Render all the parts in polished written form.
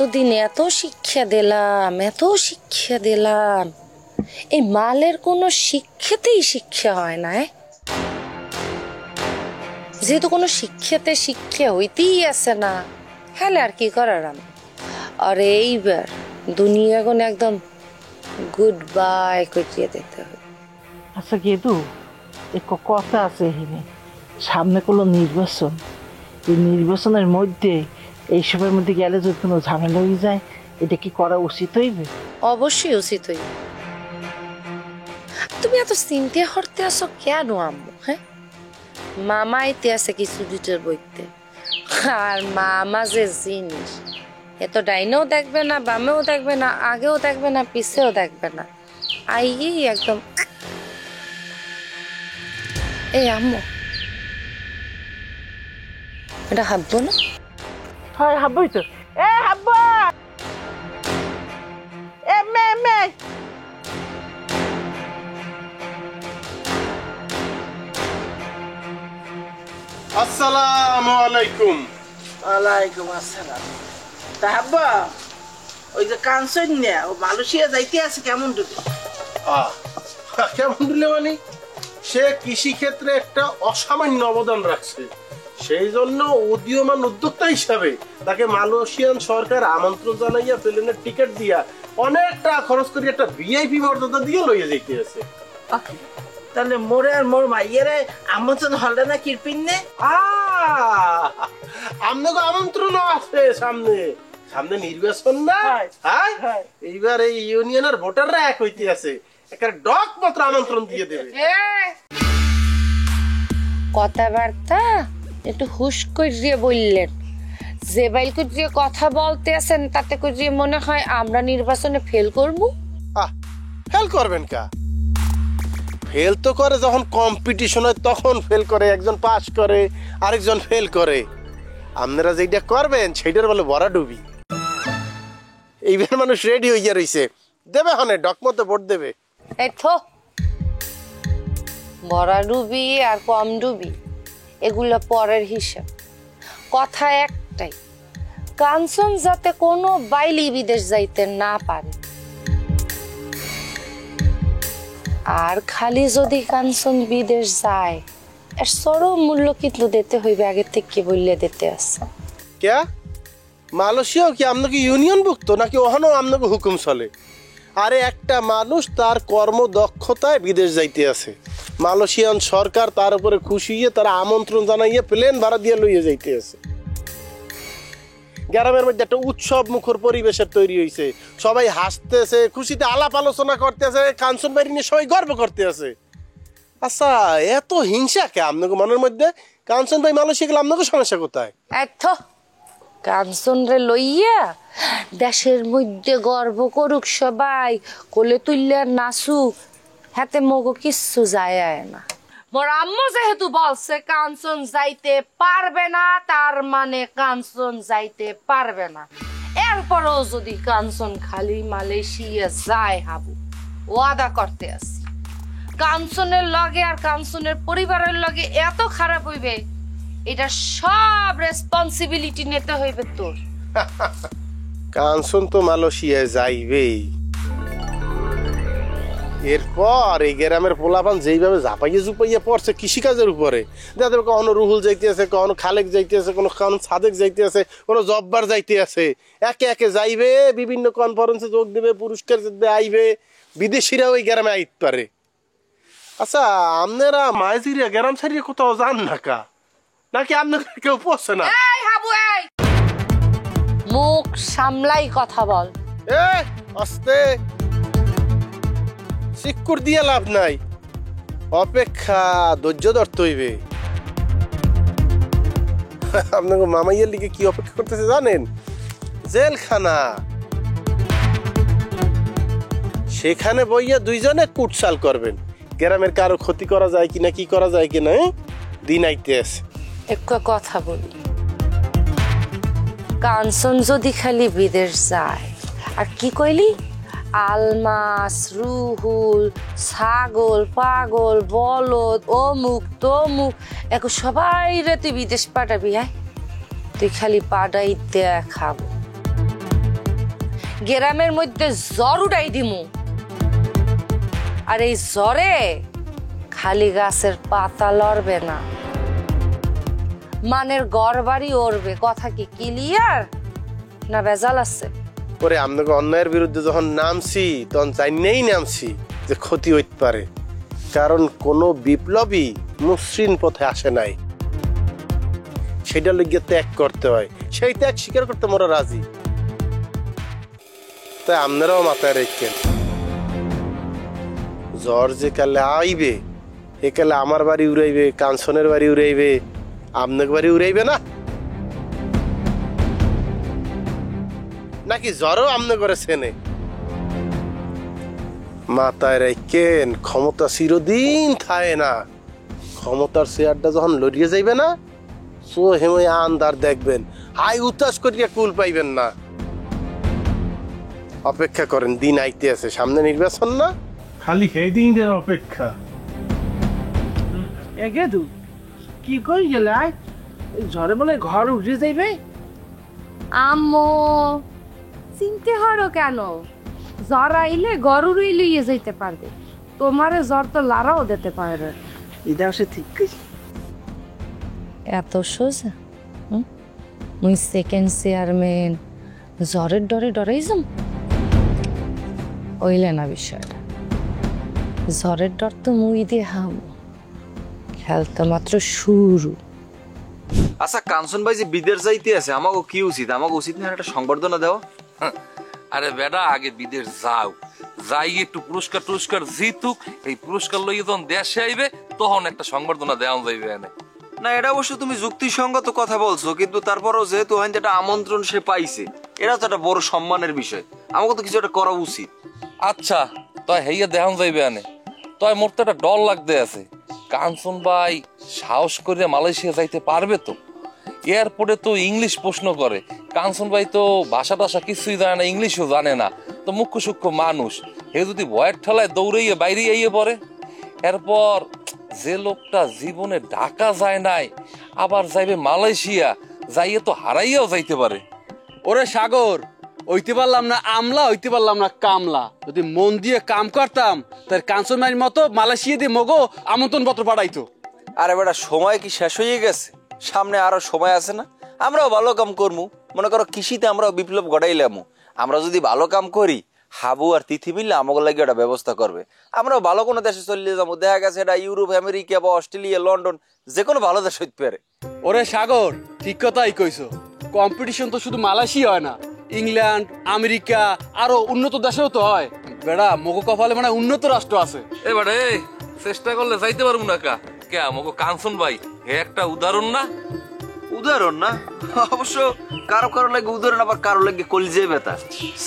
এতদিন এত শিক্ষা দিলাম এই মালের কোনো শিক্ষাতেই শিক্ষা হয় না। যেহেতু কোনো শিক্ষা হইতেই আছে না, হ্যালে আর কি করার আমি। আর এইবার দুনিয়া কোন একদম গুড বাই করিয়ে দিতে হবে। আচ্ছা গেদু, এক কথা আছে এখানে, সামনে কোনো নির্বাচন, এই নির্বাচনের মধ্যে এইসবের মধ্যে গেলে যদি কোনো ঝামেলা হয়ে যায়, এটা কি করা উচিত হইবে? অবশ্যই উচিত হইবে। তুমি এত চিন্তা করতে আসো কেন আম্মু? হ্যাঁ, মামা আইতে আছে কিছু দুটোর বইতে, আর মামা যে জিনিস, এত ডাইনেও দেখবে না, বামেও দেখবে না, আগেও দেখবে না, পিছেও দেখবে না, আইয়েই একদম। এই আম্মু, এটা হাববো না? হয় হাবই তো। এ হাব্বা, এ মে মে, আসসালামু আলাইকুম। ওয়ালাইকুম আসসালাম। তা হাব্বা, ওই যে কাঞ্চন নিয়া ও মালয়েশিয়া যাইতে আছে কেমন ডুবে? কেমন দিলে মানে, সে কৃষি ক্ষেত্রে একটা অসামান্য অবদান রাখছে, সেই জন্য উদীয়মান উদ্যোক্তা হিসাবে তাকে মালয়েশিয়ান সরকার আমন্ত্রণ জানাইয়া প্লেনের টিকিট দিয়া অনেক টাকা খরচ করে একটা ভিআইপি মর্যাদা দিয়ে লইয়া যাইতে আছে। তাহলে মোরে আর মোর মাইয়েরে আমন্ত্রণ হলে না কিরপিন নে? আপনাকে আমন্ত্রণ আছে, সামনে সামনে নির্বাচন না? হ্যাঁ, এইবার এই ইউনিয়নের ভোটাররা এক হইতে আছে, একটা ডক পত্র আমন্ত্রণ দিয়ে দেবে। কথাবার্তা একটু হুশ করিয়ে বললেন। যে বাইল করিয়ে কথা বলতে আছেন তাতে করিয়ে মনে হয় আমরা নির্বাচনে ফেল করব। ফেল করবেন কা? ফেল তো করে যখন কম্পিটিশন হয় তখন ফেল করে, একজন পাস করে আরেকজন ফেল করে। আপনারা যেটা করবেন সেটার বলে ভরা ডুবি। এইবার মানুষ রেডি হইয়া রইছে, দেবে হনে ডকমতে ভোট দেবে। এই তো ভরা ডুবি আর কম ডুবি এগুলো পরের হিসাব। কথা একটাই, কাঞ্চন যাতে কোনো বাইলি বিদেশ যাইতে না পারে। আর খালি যদি কাঞ্চন বিদেশ যায়, এর চরম মূল্য কিন্তু দিতে হইবে, আগে থেকে বললে দিতে আছে। কে মালয়েশিয়াও কি আপনাকে ইউনিয়নভুক্ত নাকি ওখানেও আপনাকে হুকুম চলে? আরে একটা মানুষ তার কর্মদক্ষতায় বিদেশ যাইতে আছে, মালয়েশিয়ান সরকার তার উপরে খুশি হয়ে তারা আমন্ত্রণ জানাইয়ে প্লেন ভাড়া দিয়ে লইয়ে যাইতে আছে। গ্রামের মধ্যে একটা উৎসব মুখর পরিবেশের তৈরি হয়েছে, সবাই হাসতেছে, খুশিতে আলাপ আলোচনা করতেছে, কাঞ্চন বাড়ি নিয়ে সবাই গর্ব করতে আছে। আচ্ছা, এত হিংসা কে আপনাকে মনের মধ্যে? কাঞ্চন ভাই মালয়েশিয়া গেলে আপনাকে সমস্যা কোথায়? কাঞ্চন রে লইয়া দেশের মধ্যে গর্ব করুক সবাই, কোলে তুললে নাচুক, হাতে মগো কিচ্ছু যায় না। মোর আম্মু যেহেতু বলছে কাঞ্চন যাইতে পারবে না, তার মানে কাঞ্চন যাইতে পারবে না। এরপরও যদি কাঞ্চন খালি মালয়েশিয়া যায়, হাবু ওয়াদা করতে আসি, কাঞ্চনের লগে আর কাঞ্চনের পরিবারের লগে এত খারাপ হইবে, এটা সব রেসপন্সিবিলিটি নিতে হইবে তোর। কাঞ্চন তো মালয়েশিয়ায় যাইবেই, এরপর এই গ্রামের পোলাপান যেইভাবে ঝাপাইয়ে ঝুপাইয়ে পড়ছে কৃষিকাজের উপরে, যাদের কখনো রুহুল যাইতে আছে, কখনো খালেক যাইতে আছে, কোনো সাদেক যাইতে আছে, কোনো জব্বার যাইতে আছে, একে একে যাইবে, বিভিন্ন কনফারেন্সে যোগ দেবে, পুরস্কার জিতবে, আইবে, বিদেশিরা ওই গ্রামে আইতে পারে। আচ্ছা, আপনারা মাইজিরিয়া গ্রাম ছাড়িয়ে কোথাও যান না কা, নাকি আপনাদের কেউ পড়ছে না? মুখ সামলাই কথা বল। আস্তে, সিক্কুর দিয়ে লাভ নাই, অপেক্ষা ধৈর্য ধরতে হইবে। আপনাকে মামাইয়ের লিগে কি অপেক্ষা করতেছে জানেন? জেলখানা। সেখানে বইয়া দুইজনে কুটসাল করবেন, গ্রামের কারো ক্ষতি করা যায় কিনা, কি করা যায় কিনা, দিন আইতে আছে। একটা কথা বলি, কাঞ্চন যদি খালি বিদেশ যায়, আর কি কইলি, আলমাস, রুহুল, ছাগল, পাগল, বলদ, অমুক তমুক, এখন সবাই রে তুই বিদেশ পাঠাবি? হ্যাঁ, তুই খালি পাঠাই দেখাবো। গ্রামের মধ্যে জ্বর উঠাই দিমু। আর এই জ্বরে খালি গাছের পাতা লড়বে না, মানের ঘর বাড়ি ওড়বে। কথা কি ক্লিয়ার না ভেজাল আছে? পরে আপনাকে অন্যায়ের বিরুদ্ধে যখন নামছি তখন জানিয়েই নামছি যে ক্ষতি হইতে পারে, কারণ কোনো বিপ্লবী মসৃণ পথে আসে নাই, সেটা লিগে ত্যাগ করতে হয়, সেই ত্যাগ স্বীকার করতে মোরা রাজি। তাই আপনারাও মাথায় রেখেন, জ্বর যে কালে আইবে এ কালে আমার বাড়ি উড়াইবে, কাঞ্চনের বাড়ি উড়াইবে, আপনার বাড়ি উড়াইবে না, নাকি জ্বরও আমনে করে সেনে? মাথায় রেখেন, ক্ষমতা চিরদিন থাকে না। ক্ষমতার চেয়ারটা যখন লড়িয়ে যাইবে না, সো হেমে আন্দার দেখবেন, হাই উতাস করিয়া কুল পাইবেন না। অপেক্ষা করেন, দিন আইতে আছে, সামনে নির্বাচন না, খালি সেই দিনের অপেক্ষা। এ গেদু কি কই গেলে ঝড়ে বলে ঘর উঠে যাইবে? আম্মু চিনতে হরো কেন? জ্বর আইলে গরুরই লইয়ে যাইতে পারবে, তোমারে জ্বর তো লারাও দিতে পারে। এটা সে ঠিক কইছে। এত সোজা? মুই সেকেন্ড চেয়ারম্যান জ্বরের ডরে ডরেই যাম? ওইলে না বিষয়টা, জ্বরের ডর তো মুই দিয়ে হাম, খেলতে মাত্র শুরু। আচ্ছা কাঞ্চন ভাই যে বিদেশ যাইতে আছে, আমাকে কি উচিত? আমাকে উচিত না একটা সংবর্ধনা দেওয়া? আরে বেটা আগে বিদেশ যাও, যাই একটু পুরস্কার টুরস্কার জিতুক, এই পুরস্কার লইয়ে যখন দেশে আইবে তখন একটা সংবর্ধনা দেওয়া যাইবে। এনে না এটা অবশ্য তুমি যুক্তিসঙ্গত কথা বলছো, কিন্তু তারপরও যেহেতু একটা আমন্ত্রণ সে পাইছে, এটা তো একটা বড় সম্মানের বিষয়, আমাকে তো কিছু একটা করা উচিত। আচ্ছা তয় হেইয়া দেখান যাইবে। আনে তয় মোর তো একটা ডর লাগতে আছে, কাঞ্চন ভাই সাহস করে মালয়েশিয়া যাইতে পারবে তো? এয়ারপোর্টে তো ইংলিশ প্রশ্ন করে, কাঞ্চন ভাই তো ভাষা টাষা কিছুই জানে না, ইংলিশও জানে না, তো মুখ্য সূক্ষ্ম মানুষ, হে যদি ভয়ের ঠেলায় দৌড়াইয়ে বাইরে আইয়ে পড়ে, এরপর যে লোকটা জীবনে ঢাকা যায় নাই আবার যাইবে মালয়েশিয়া, যাইয়ে তো হারাইয়াও যাইতে পারে। ওরে সাগর, হইতে পারলাম না আমলা, হইতে পারলাম না কামলা, যদি মন দিয়ে কাম করতাম তার কাঞ্চন ভাইয়ের মতো মালয়েশিয়া দিয়ে মগো আমন্ত্রণ পত্র পাঠাইতো। আরে বেটা সময় কি শেষ হয়ে গেছে? সামনে আরো সময় আছে না, আমরাও ভালো কাম করবো। মনে করো কৃষিতে আমরাও বিপ্লব ঘটাইলাম, আমরা যদি ভালো কাম করি হাবু আর তিথি মিললে আমাকে লাগে একটা ব্যবস্থা করবে, আমরাও ভালো কোনো দেশে চলে যাবো। দেখা গেছে এটা ইউরোপ, আমেরিকা বা অস্ট্রেলিয়া, লন্ডন, যে কোনো ভালো দেশ হইতে পারে। ওরে সাগর ঠিক কথাই কইছো, কম্পিটিশন তো শুধু মালয়েশিয়া হয় না, ইংল্যান্ড, আমেরিকা আরো উন্নত দেশেও তো হয়। বেড়া মগো কপালে মানে উন্নত রাষ্ট্র আছে। এবারে চেষ্টা করলে যাইতে পারবো না কা কে? আমাকে কাঞ্চন ভাই হে একটা উদাহরণ না? উদাহরণ না, অবশ্য কারো কারো লাগে উদাহরণ, আবার কারো লাগে কলজে ব্যথা।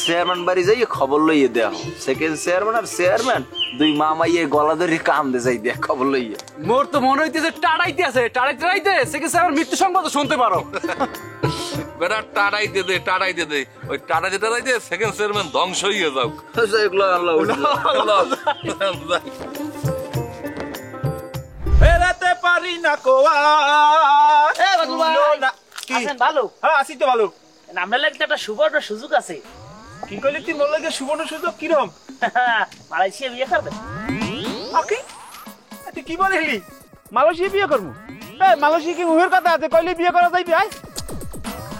চেয়ারম্যান বাড়ি যাইয়ে খবর লইয়ে দেওয়া, সেকেন্ড চেয়ারম্যান আর চেয়ারম্যান দুই মামাইয়ে গলা ধরে কাম দে যাই দেয়া খবর লইয়ে। মোর তো মনে হইতেছে টাড়াইতে আছে, টাড়াইতে সেকেন্ড চেয়ারম্যান মৃত্যু সংবাদ শুনতে পারো। বেটা টাড়াইতে দে, টাড়াইতে দে, ওই টাড়াইতে সেকেন্ড চেয়ারম্যান ধ্বংস হইয়া যাও। বেড়াতে পারি না কোয়া। ভালো হ্যাঁ আসি তো ভালো। আমরা লাগতে একটা সুবর্ণ সুযোগ আছে। কি করলি তুই? মোর লাগে সুবর্ণ সুযোগ কিরম? মালয়েশিয়া বিয়ে করবে? তুই কি বলিলি? মালয়েশিয়া বিয়ে করবো? মালয়েশিয়া কি মুহের কথা আছে, কইলে বিয়ে করা যাইবে?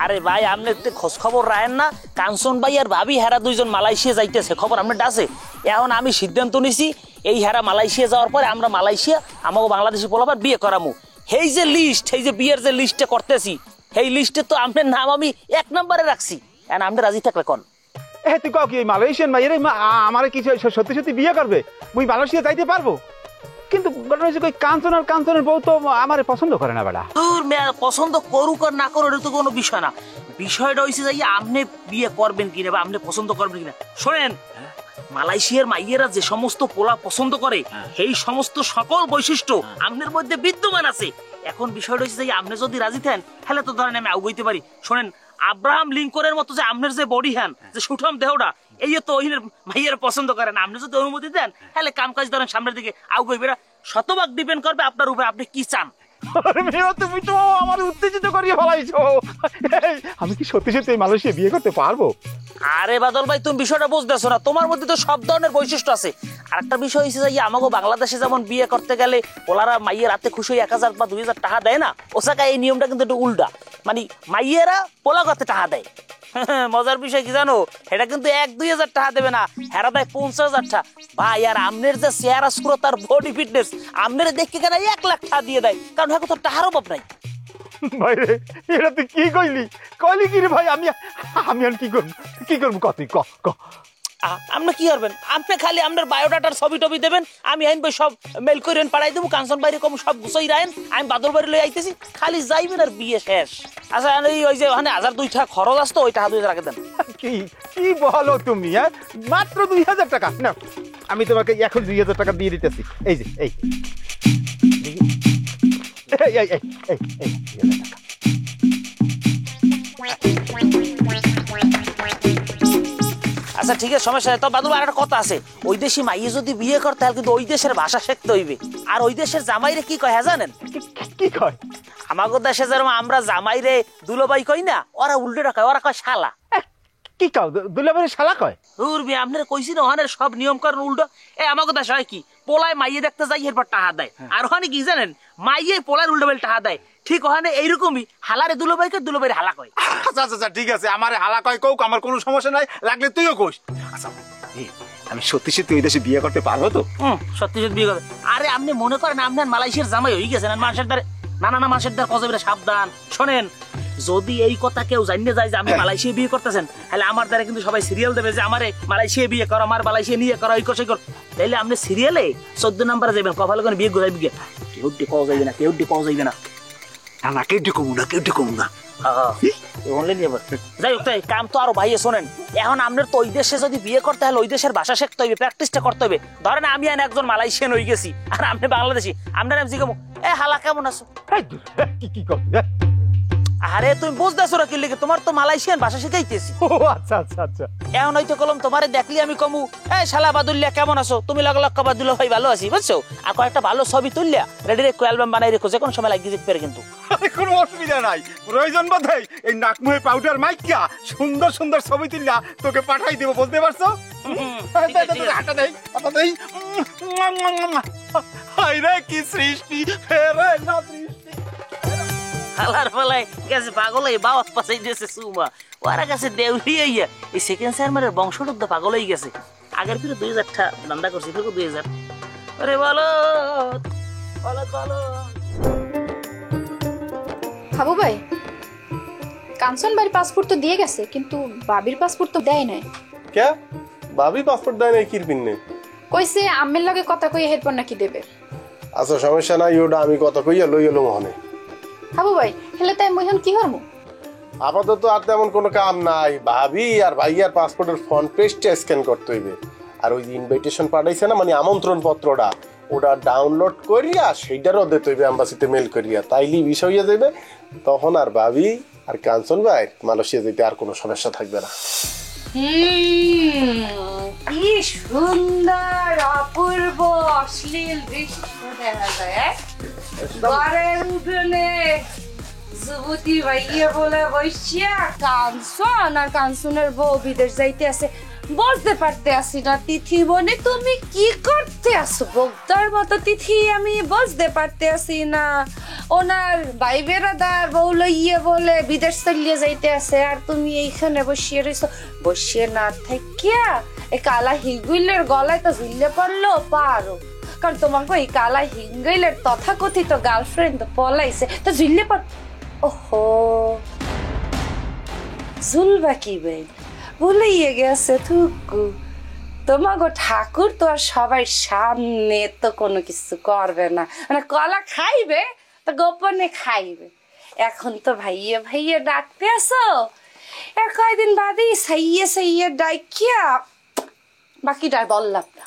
আরে ভাই আপনি খোঁজ খবর রাখেন না? কাঞ্চন ভাই আর ভাবি হেরা দুইজন মালয়েশিয়া যাইতেছে, খবর আপনার আছে। এখন আমি সিদ্ধান্ত নিছি এই হেরা মালয়েশিয়া যাওয়ার পরে আমরা মালয়েশিয়া আমাকে বাংলাদেশি পোলাবার বিয়ে করামু। এই যে লিস্ট, এই যে বিয়ের যে লিস্টে করতেছি, এই লিস্টে তো আপনার নাম আমি 1 নম্বরে রাখছি। এখন আপনি রাজি থাকলে কোন? তুই কাউ কি মালয়েশিয়ান ভাই আমার কি সত্যি সত্যি বিয়ে করবে? মুই মালয়েশিয়া যাইতে পারবো, কিন্তু কাঞ্চন আর কাঞ্চনের বউ তো আমার পছন্দ করে না। বেটা তোর পছন্দ করুক আর না করুক এটা তো কোনো বিষয় না, বিষয়টা হয়েছে যে আপনি বিয়ে করবেন কিনা বা আপনি পছন্দ করবেন কিনা। শোনেন, মালয়েশিয়ার মাইয়েরা যে সমস্ত পোলা পছন্দ করে এই সমস্ত সকল বৈশিষ্ট্য আপনার মধ্যে বিদ্যমান আছে। এখন বিষয়টা হচ্ছে যে আপনি যদি রাজি থাকেন তাহলে তো ধরেন আমি আগুইতে পারি। শোনেন, আব্রাহাম লিঙ্কনের মতো যে আপনার যে বডি হ্যান, যে সুঠাম দেহটা, এই তো মাইয়েরা পছন্দ করেন। আপনি যদি অনুমতি দেন তাহলে কাম কাজ ধরেন সামনের দিকে আগুইবে। শতভাগ ডিপেন্ড করবে আপনার উপরে, আপনি কি চান। আরে মেয়ে তুমি তো আমার উত্তেজিত করিয়ে ফেলাইছো। আমি কি সত্যি সত্যি এই মালয়েশিয়া বিয়ে করতে পারবো? আরে বাদল ভাই তুমি বিষয়টা বুঝতেছো না, তোমার মধ্যে তো সব ধরনের বৈশিষ্ট্য আছে। আর একটা বিষয় হচ্ছে যে আমাকে বাংলাদেশে যেমন বিয়ে করতে গেলে ওলারা মাইয়ের হাতে খুশি 1000 বা 2000 টাকা দেয় না, ওসাকায় এই নিয়মটা কিন্তু একটু উল্টা, মানে মাইয়েরা পোলা করতে টাকা দেয়। মজার বিষয় কি জানো, এটা কিন্তু 1-2000 টাকা দেবে না, হেরা দেয় 50,000 টাকা। ভাই আর আমনের যে চেহারা সুরতার বডি ফিটনেস, আমনের দেখতে কেন 1 লাখ টাকা দিয়ে দেয়, কারণ হ্যাঁ তো টাকার অভাব নাই। ভাই রে এটা তুই কি কইলি কি রে ভাই? আমি আর কি করবো কত ক আপনি কি করবেন? আপনি খালি আপনার বায়োডাটার ছবি টবি দেবেন, আমি আইন বই সব মেল করে পাঠাই দেবো। কাঞ্চন বাইরে কম সব গুছাই রাখেন, আমি বাদল বাড়ি লই আইতেছি, খালি যাইবেন আর বিয়ে শেষ। আচ্ছা ওই যে ওখানে 1002 টাকা খরচ আসতো, ওই টাকা 2000 রাখে দেন। কি কি বলো তুমি? হ্যাঁ মাত্র 2000 টাকা? না আমি তোমাকে এখন 2000 টাকা দিয়ে দিতেছি। এই যে এই এই এই এই এই 2000 টাকা। আচ্ছা ঠিক আছে, সমস্যা নেই। তো বাদল আর একটা কথা আছে, ওই দেশি মাইয়ে যদি বিয়ে করতে হয় কিন্তু ওই দেশের ভাষা শিখতে হইবে। আর ওই দেশের জামাইরে কি কয় হ্যাঁ জানেন? কি কয়? আমাদের দেশে যেরকম আমরা জামাইরে দুলোবাই কই না, ওরা উল্টোটা কয়, ওরা কয় শালা। কি কাও দুলাভাইয়ের শালা কয়? উর্মি আপনার কইছি না ওখানে সব নিয়ম কারণ উল্টো। আমাকে দেশে হয় কি, পোলায় মাইয়ে দেখতে যাই এরপর টাকা দেয়, আর ওখানে কি জানেন, মাইয়ে পোলার উল্টো বেল টাকা দেয়। ঠিক ওখানে এইরকমই হালারে দুলোবাইকে দুলোবাইয়ের হালা কয়। আচ্ছা আচ্ছা ঠিক আছে, আমার হালা কয় কোক, আমার কোনো সমস্যা নাই, লাগলে তুইও কোস। আচ্ছা আমি সত্যি সত্যি ওই দেশে বিয়ে করতে পারবো তো? সত্যি সত্যি বিয়ে করবে? আরে আপনি মনে করেন আপনার মালয়েশিয়ার জামাই হয়ে গেছেন, মানুষের দ্বারা না মানুষের দ্বারা কজবের সাবধান। শোনেন, যদি এই কথা কেউ জানিয়ে যায় যে আপনি মালয়েশিয়া বিয়ে করতেছেন, তাহলে আমার দ্বারা কিন্তু সবাই সিরিয়াল দেবে যে আমারে মালয়েশিয়া বিয়ে করো, আমার মালয়েশিয়া নিয়ে করো, এই কষে কর। তাইলে আপনি সিরিয়ালে 14 নম্বরে যাবেন, কপালে করে বিয়ে ঘুরাই বিয়ে। কেউ পাওয়া যাইবে না, কেউ পাওয়া যাইবে না। না কেউ কমু না। যাই হোক, কাম তো আরো ভাইয়ে শোনেন, এখন আপনার তো ওই দেশে যদি বিয়ে করতে হলে ওই দেশের ভাষা শিখতে হইবে, প্র্যাকটিসটা করতে হবে। ধরেন আমি একজন মালয়েশিয়ান হয়ে গেছি আর আপনি বাংলাদেশি, আপনার আমি জিজ্ঞাসা এ হালা কেমন আছো? কি করবি? আরে তুমি বুঝতেছো না কি লিখে, তোমার তো মালয়েশিয়ান ভাষা শিখাইতেছি। ও আচ্ছা আচ্ছা আচ্ছা। এখন হয়তো কলম তোমারে দেখলি আমি কমু এ শালা বাদুল্লিয়া কেমন আছো, তুমি লগ লগ বাদুল্লা ভাই ভালো আছি, বুঝছো? আর কয়েকটা ভালো ছবি তুললিয়া রেডি রেখো, অ্যালবাম বানাই রেখো, যে কোনো সময় লাগিয়ে যেতে পারে কিন্তু। কোনো অসুবিধা নাই, প্রয়োজন বোধ এই নাকমুহে পাউডার মাইকা সুন্দর সুন্দর ছবি তুললা তোকে পাঠাই দেবো, বুঝতে পারছো? হাঁটা দেই হাঁটা দেই। হায়রে কি সৃষ্টি, ফেরে না সৃষ্টি। হালার ফলাই গেছে পাগল হয়ে বাওয়াত পাশাই দিয়েছে সুমা, ওরা গেছে দেউলি হইয়া এই সেকেন্ড চেয়ারম্যানের বংশটা পাগল হয়ে গেছে। আগের ফিরে 2000 টাকা দান্দা করছি, ফিরে 2000। আরে বলো বলো বলো। হাবু ভাই, কাঞ্চন ভাইয়ের পাসপোর্ট তো দিয়ে গেছে, কিন্তু বাবির পাসপোর্ট তো দেয় নাই। কে ভাবি পাসপোর্ট দেয় না কিরপিন নে? কইছে আম্মের লগে কথা কইয়া হেডফোন নাকি দেবে। আচ্ছা সমস্যা নাই, ওটা আমি কথা কইয়া লই এলো মহনে। হাবু ভাই হেলে তাই মইহন কি হরমু? আপাতত আর তেমন কোনো কাম নাই, ভাবি আর ভাইয়ার পাসপোর্টের ফ্রন্ট পেজটা স্ক্যান করতে হইবে, আর ওই ইনভাইটেশন পাঠাইছে না মানে আমন্ত্রণ পত্রটা, ওটা ডাউনলোড করিয়া সেইটারও দিতে হইবে অ্যাম্বাসিতে মেল করিয়া, তাইলেই বিষয় হয়ে যাবে। তখন আর ভাবি আর কাঞ্চন ভাই মালয়েশিয়া যেতে আর কোনো সমস্যা থাকবে না। কি সুন্দর অপূর্ব অশ্লীল দৃশ্য দেখা যায়। ঘরের উঠোনে যুবতী ভাইয়া বলে বসিয়া কাঞ্চন আর কাঞ্চনের বউ বিদেশ যাইতে আছে, বুঝতে পারতে আসি না। তিথি বনে তুমি কি করতে আসো বক্তার মতো? তিথি আমি বুঝতে পারতে আসি না। ওনার ভাই বেড়াদার বউ লইয়ে বলে বিদেশ চলিয়ে যাইতে আছে, আর তুমি এইখানে বসিয়ে রইছো। বসিয়ে না থাকিয়া এই কালা হিগুইলের গলায় তো ঝুললে পড়লো পারো, কারণ তোমাকে এই কালা হিঙ্গইলের তথাকথিত গার্লফ্রেন্ড তো পলাইছে, তো ঝুললে পড়। ওহো ঝুলবা কি বেন, ভুলেই গেছে থুকু। তোমাগো ঠাকুর তো আর সবাই সামনে তো কোনো কিছু করবে না, মানে কলা খাইবে তো গোপনে খাইবে। এখন তো ভাইয়ে ভাইয়ে ডাকতে আসো, আর কয়দিন বাদেই সাইয়ে সাইয়ে ডাকিয়া বাকিটা বললাম না।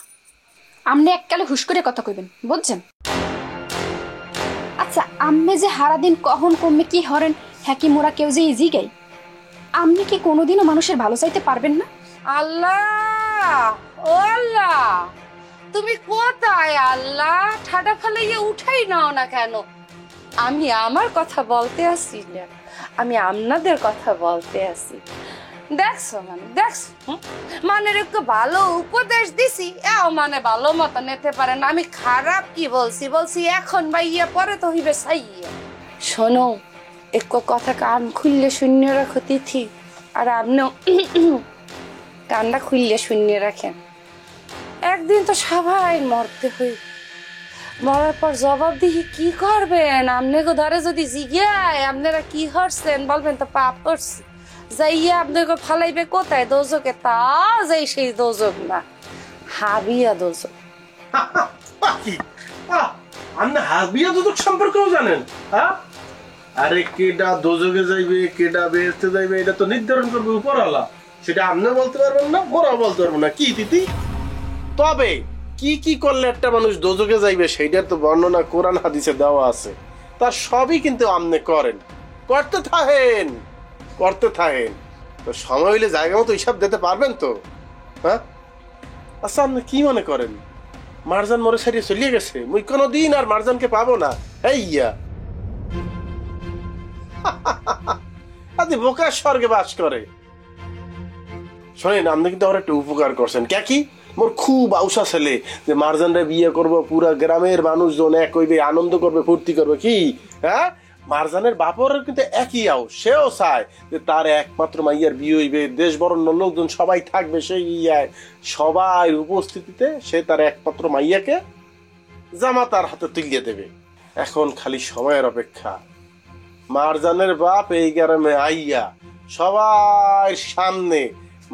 আমনে এককালে হুশ করে কথা কইবেন, বুঝছেন? আচ্ছা আম্মে যে হারাদিন কখন কমে কি হরেন, হ্যাঁ কি মোরা কেউ যে ইজি গাই, আপনি কি কোনোদিনও মানুষের ভালো চাইতে পারবেন না? আল্লাহ ও আল্লাহ, তুমি কোথায় আল্লাহ? ঠাডা ফালাইয়া উঠাই নাও না কেন? আমি আমার কথা বলতে আসি না, আমি আপনাদের কথা বলতে আসি। দেখছো দেখছো, মানে একটু ভালো উপদেশ দিছি, এও মানে ভালো মতো নিতে পারে না। আমি খারাপ কি বলছি? বলছি এখন বাইয়া পরে তো হইবে সাইয়া। শোনো, একটু কথা কান খুললে শূন্য রাখো তিথি, আর আপনিও কানটা খুললে শূন্য রাখেন। একদিন তো সবাই মরতে হই, মরার পর জবাব দিহি কি করবেন? আপনাকে ধরে যদি জিজ্ঞায় আপনারা কি করছেন, বলবেন তো পাপ করছি। যাইয়া আপনাকে ফালাইবে কোথায়? দোজকে। তা যাই সেই দোজক না, হাবিয়া দোজক। আপনি হাবিয়া দোজক সম্পর্কেও জানেন? হ্যাঁ, আরে কেডা দোজকে যাইবে কেডা বেহেশতে যাইবে এটা তো নির্ধারণ করবে উপরওয়ালা। সেটা আপনি বলতে পারবেন না, মোরা বলতে পারবো না। কি তিথি? তবে কি কি করলে একটা মানুষ দোজকে যাইবে সেইটার তো বর্ণনা কোরআন হাদিসে দেওয়া আছে। তার সবই কিন্তু আপনি করেন, করতে থাকেন, করতে থাকেন। তো সময় হইলে জায়গা মতো হিসাব দিতে পারবেন তো? হ্যাঁ, আচ্ছা আপনি কি মনে করেন মারজান মরে সারিয়ে চলিয়ে গেছে? মুই কোনোদিন আর মারজানকে পাবো না? এইয়া আদি বোকা স্বর্গে বাস করে। শোনেন, আপনি কিন্তু আমার একটা উপকার করছেন। কি মোর খুব আউসা ছেলে যে মারজানরা বিয়ে করবো, পুরা গ্রামের মানুষজন এক হইবে, আনন্দ করবে, ফুর্তি করবে। কি হ্যাঁ, মারজানের বাপরের কিন্তু একই আও, সেও চায় যে তার একমাত্র মাইয়ার বিয়ে হইবে, দেশ বরণ্য লোকজন সবাই থাকবে সেই ইয়ায়, সবাই উপস্থিতিতে সে তার একমাত্র মাইয়াকে জামাতার হাতে তুলিয়ে দেবে। এখন খালি সময়ের অপেক্ষা। মারজানের বাপ এই গ্রামে আইয়া সবার সামনে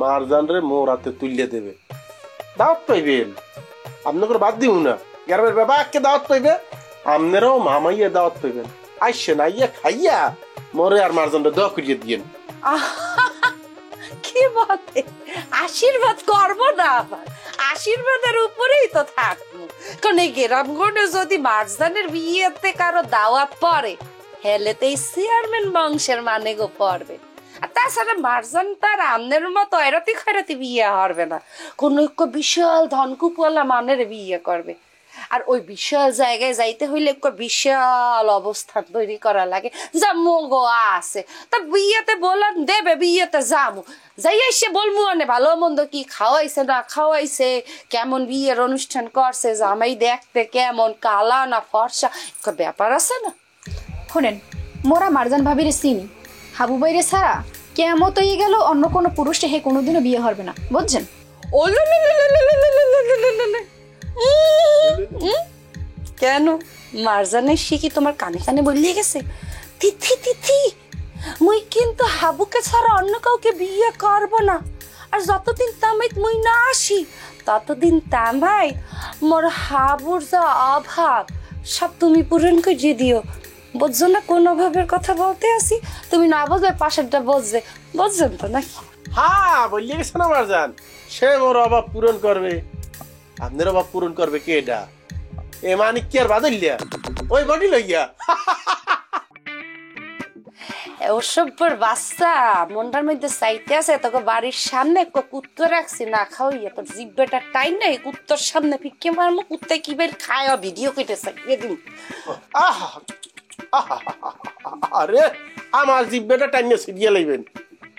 মারজানরে মোর হাতে তুলিয়ে দেবে। দাওয়াত পাইবেন, আপনাকে বাদ দিব না। গ্রামের বাবাকে দাওয়াত পাইবে, আপনারাও মামাইয়া দাওয়াত পাইবেন। আইসেন, আইয়া খাইয়া মরে আর মারজানরে দোয়া করিয়ে দিয়েন। কি বলে? আশীর্বাদ করবো না? আবার আশীর্বাদের উপরেই তো থাকবো। কারণ এই গ্রামগঞ্জে যদি মারজানের বিয়েতে কারো দাওয়াত পড়ে, হেলেতে চেয়ারম্যান বংশের মানে গো পড়বে। আর তাছাড়া মারজান তার আমনের মতো এরাতি খয়রাতি বিয়ে হবে না, কোন বিশাল ধনকুপওয়ালা মানের বিয়ে করবে। আর ওই বিশাল জায়গায় যাইতে হইলে বিশাল অবস্থান তৈরি করা লাগে, যা মগো আছে। তা বিয়েতে বললাম দেবে, বিয়েতে যাবো, যাই এসে বলবো মানে ভালো মন্দ কি খাওয়াইছে না খাওয়াইছে, কেমন বিয়ের অনুষ্ঠান করছে, জামাই দেখতে কেমন, কালা না ফর্সা, ব্যাপার আছে না। শোনেন, মোরা মারজান ভাবিরে চিনি, হাবু বাইরে ছাড়া কেমত হয়ে গেল অন্য কোনো পুরুষে হে কোনোদিনও বিয়ে হবে না, বুঝছেন? কেন মারজানের শিখি তোমার কানে কানে বলিয়ে গেছে? তিথি তিথি, মুই কিন্তু হাবুকে ছাড়া অন্য কাউকে বিয়ে করবো না। আর যতদিন তামাই মুই না আসি ততদিন তামাই মোর হাবুর যা অভাব সব তুমি পূরণ করে দিও। বুঝছো না কোন অভাবের কথা বলতে আসি? তুমি না বুঝলে পাশেরটা বুঝবে, বুঝছেন তো নাকি? হ্যাঁ, বলিয়ে গেছে না মারজান, সে মোর অভাব পূরণ করবে। আপনার অভাব পূরণ করবে কে? এটা এ মানিক কি আর বাদলিয়া ওই বডি লইয়া? ওসব বাচ্চা মনটার মধ্যে চাইতে আছে, তোকে বাড়ির সামনে কুত্তো রাখছি না খাওয়াইয়া, তোর জিব্বেটা টাইম নেই, কুত্তর সামনে ফিকে মারমো, কুত্তে কি বের খায় ভিডিও কেটে চাইয়ে দিন। আরে আমার জিব্বেটা টাইম সিরিয়া লাইবেন?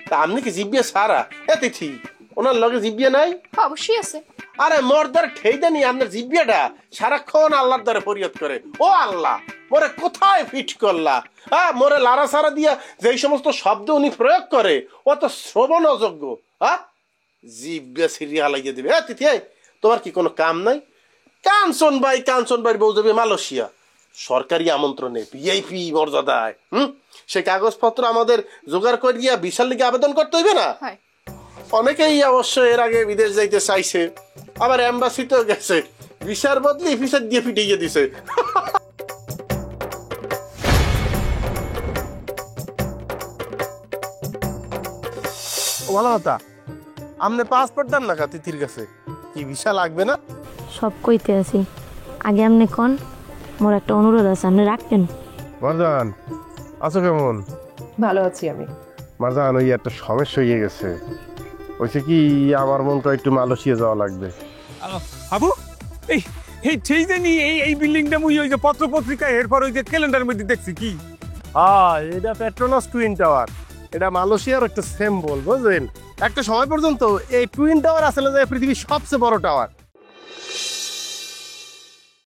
তা আপনি কি জিব্বিয়া সারা এতে ঠিক ওনার লগে জিব্বিয়া নাই? অবশ্যই আছে। আরে মোর দ্বারা ঠেই দেনি আপনার জিব্বিয়াটা সারাক্ষণ আল্লাহর দ্বারা ফরিয়াদ করে, ও আল্লাহ মোরে কোথায় ফিট করলা? হ্যাঁ, মোরে লারা সারা দিয়া যেই সমস্ত শব্দ উনি প্রয়োগ করে ও তো শ্রবণ অযোগ্য। হ্যাঁ, জিব্বিয়া সিরিয়া লাগিয়ে দিবে। হ্যাঁ তিথি, তোমার কি কোনো কাম নাই? কাঞ্চন ভাই বউ যাবে মালয়েশিয়া সরকারি আমন্ত্রণে, ভিআইপি মর্যাদায়। সে কাগজপত্র আমাদের জোগাড় করিয়া বিশাল লিগে আবেদন করতে হইবে না? অনেকেই অবশ্য এর আগে বিদেশ যাইতে চাইছে, আবার এম্বাসিতেও গেছে, ভিসার বদলে ভিসা দিয়ে ফিটিয়ে দিছে। ভালো কথা, আপনি পাসপোর্ট দেন না তিথির কাছে, কি ভিসা লাগবে না? সব কইতে আছি, আগে আপনি কোন, মোর একটা অনুরোধ আছে, আপনি রাখবেন? মারজান আছো কেমন? ভালো আছি আমি। মারজান, ওই একটা সমস্যা হয়ে গেছে, ওইছে কি আমার মনটা একটু মালয়েশিয়া যাওয়া লাগবে। হাবু, এই সেই জানি এই বিল্ডিংটা মুই ওই যে পত্র পত্রিকায় এরপর ওই যে ক্যালেন্ডারের মধ্যে দেখছি কি এটা পেট্রোনাস টুইন টাওয়ার। এটা মালয়েশিয়ার একটা সিম্বল, বুঝলেন? একটা সময় পর্যন্ত এই টুইন টাওয়ার আসলে যে পৃথিবীর সবচেয়ে বড় টাওয়ার।